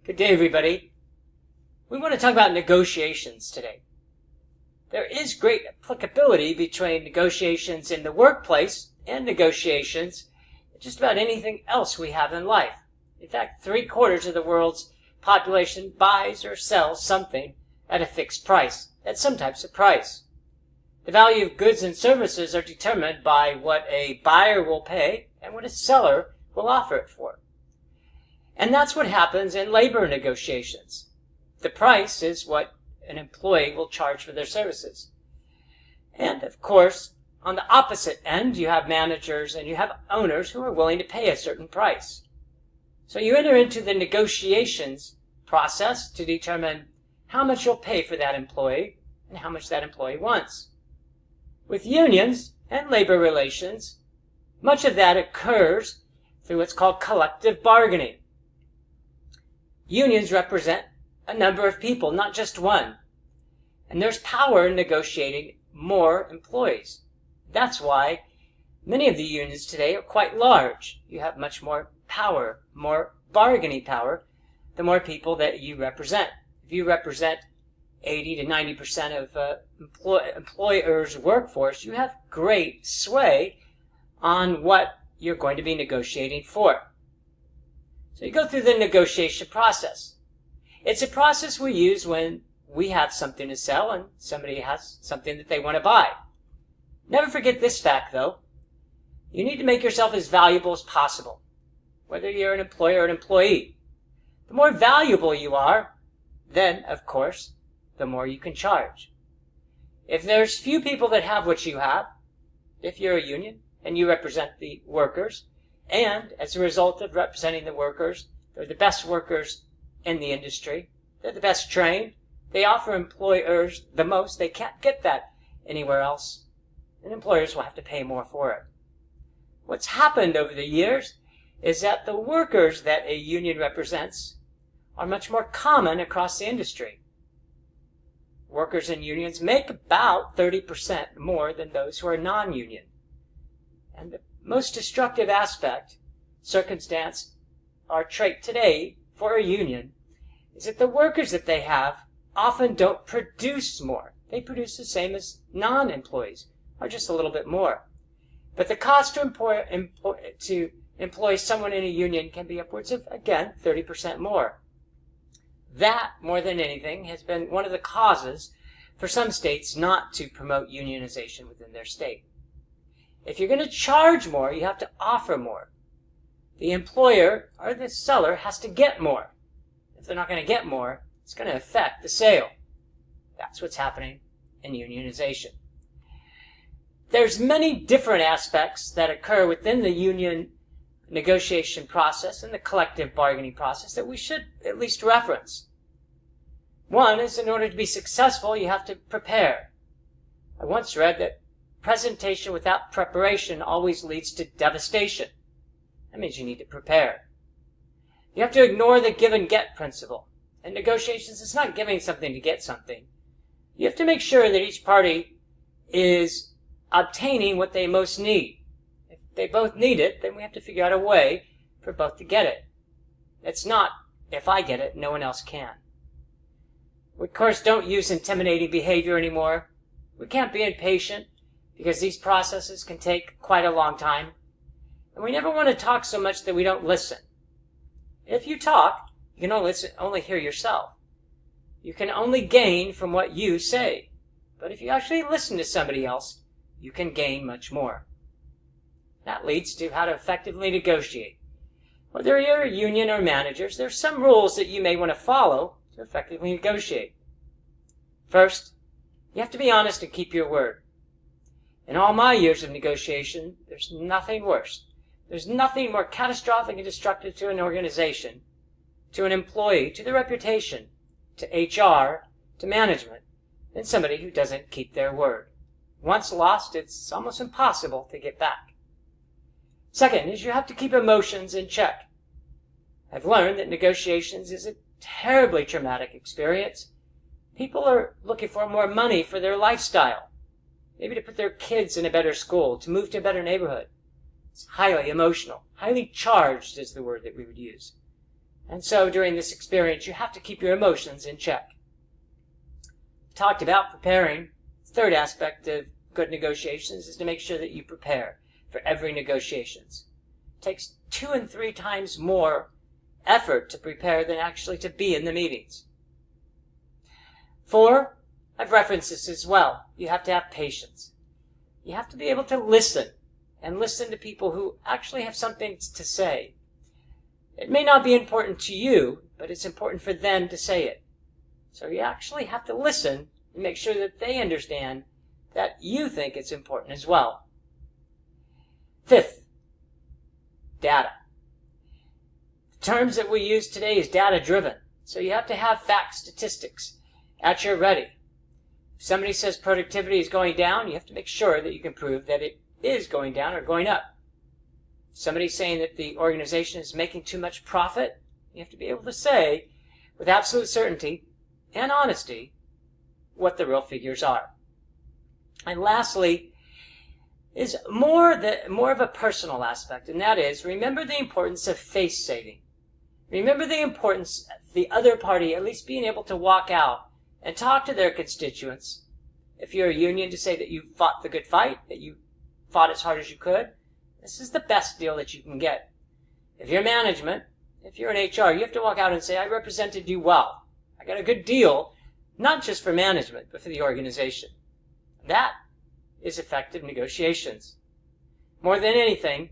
Good day, everybody. We want to talk about negotiations today. There is great applicability between negotiations in the workplace and negotiations in just about anything else we have in life. In fact, 3/4 of the world's population buys or sells something at a fixed price, at some types of price. The value of goods and services are determined by what a buyer will pay and what a seller will offer it for. And that's what happens in labor negotiations. The price is what an employee will charge for their services. And of course, on the opposite end, you have managers and you have owners who are willing to pay a certain price. So you enter into the negotiations process to determine how much you'll pay for that employee and how much that employee wants. With unions and labor relations, much of that occurs through what's called collective bargaining. Unions represent a number of people, not just one. And there's power in negotiating more employees. That's why many of the unions today are quite large. You have much more power, more bargaining power, the more people that you represent. If you represent 80 to 90% of employers' workforce, you have great sway on what you're going to be negotiating for. So you go through the negotiation process. It's a process we use when we have something to sell and somebody has something that they want to buy. Never forget this fact, though. You need to make yourself as valuable as possible, whether you're an employer or an employee. The more valuable you are, then, of course, the more you can charge. If there's few people that have what you have, if you're a union and you represent the workers, and as a result of representing the workers, they're the best workers in the industry, they're the best trained, they offer employers the most, they can't get that anywhere else, and employers will have to pay more for it. What's happened over the years is that the workers that a union represents are much more common across the industry. Workers in unions make about 30% more than those who are non-union. And the most destructive aspect, circumstance, or trait today for a union is that the workers that they have often don't produce more. They produce the same as non-employees, or just a little bit more. But the cost to employ someone in a union can be upwards of, again, 30% more. That, more than anything, has been one of the causes for some states not to promote unionization within their state. If you're going to charge more, you have to offer more. The employer or the seller has to get more. If they're not going to get more, it's going to affect the sale. That's what's happening in unionization. There's many different aspects that occur within the union negotiation process and the collective bargaining process that we should at least reference. One is, in order to be successful, you have to prepare. I once read that presentation without preparation always leads to devastation. That means you need to prepare. You have to ignore the give and get principle. In negotiations, it's not giving something to get something. You have to make sure that each party is obtaining what they most need. If they both need it, then we have to figure out a way for both to get it. It's not, if I get it, no one else can. We, of course, don't use intimidating behavior anymore. We can't be impatient because these processes can take quite a long time. And we never want to talk so much that we don't listen. If you talk, you can only hear yourself. You can only gain from what you say. But if you actually listen to somebody else, you can gain much more. That leads to how to effectively negotiate. Whether you're a union or managers, there are some rules that you may want to follow to effectively negotiate. First, you have to be honest and keep your word. In all my years of negotiation, there's nothing worse. There's nothing more catastrophic and destructive to an organization, to an employee, to the reputation, to HR, to management, than somebody who doesn't keep their word. Once lost, it's almost impossible to get back. Second is you have to keep emotions in check. I've learned that negotiations is a terribly traumatic experience. People are looking for more money for their lifestyle, maybe to put their kids in a better school, to move to a better neighborhood. It's highly emotional. Highly charged is the word that we would use. And so during this experience, you have to keep your emotions in check. We talked about preparing. The third aspect of good negotiations is to make sure that you prepare for every negotiations. It takes 2 and 3 times more effort to prepare than actually to be in the meetings. 4, I've referenced this as well. You have to have patience. You have to be able to listen, and listen to people who actually have something to say. It may not be important to you, but it's important for them to say it. So you actually have to listen and make sure that they understand that you think it's important as well. 5th, data. The terms that we use today is data-driven. So you have to have facts, statistics at your ready. If somebody says productivity is going down, you have to make sure that you can prove that it is going down or going up. If somebody's saying that the organization is making too much profit, you have to be able to say with absolute certainty and honesty what the real figures are. And lastly, is more of a personal aspect, and that is, remember the importance of face saving. Remember the importance of the other party at least being able to walk out and talk to their constituents. If you're a union, to say that you fought the good fight, that you fought as hard as you could. This is the best deal that you can get. If you're management, if you're in HR, you have to walk out and say, I represented you well. I got a good deal, not just for management, but for the organization. That is effective negotiations. More than anything,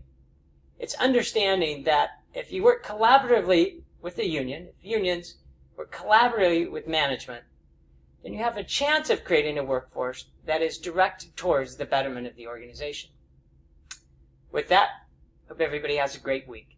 it's understanding that if you work collaboratively with a union, if unions work collaboratively with management, then you have a chance of creating a workforce that is directed towards the betterment of the organization. With that, hope everybody has a great week.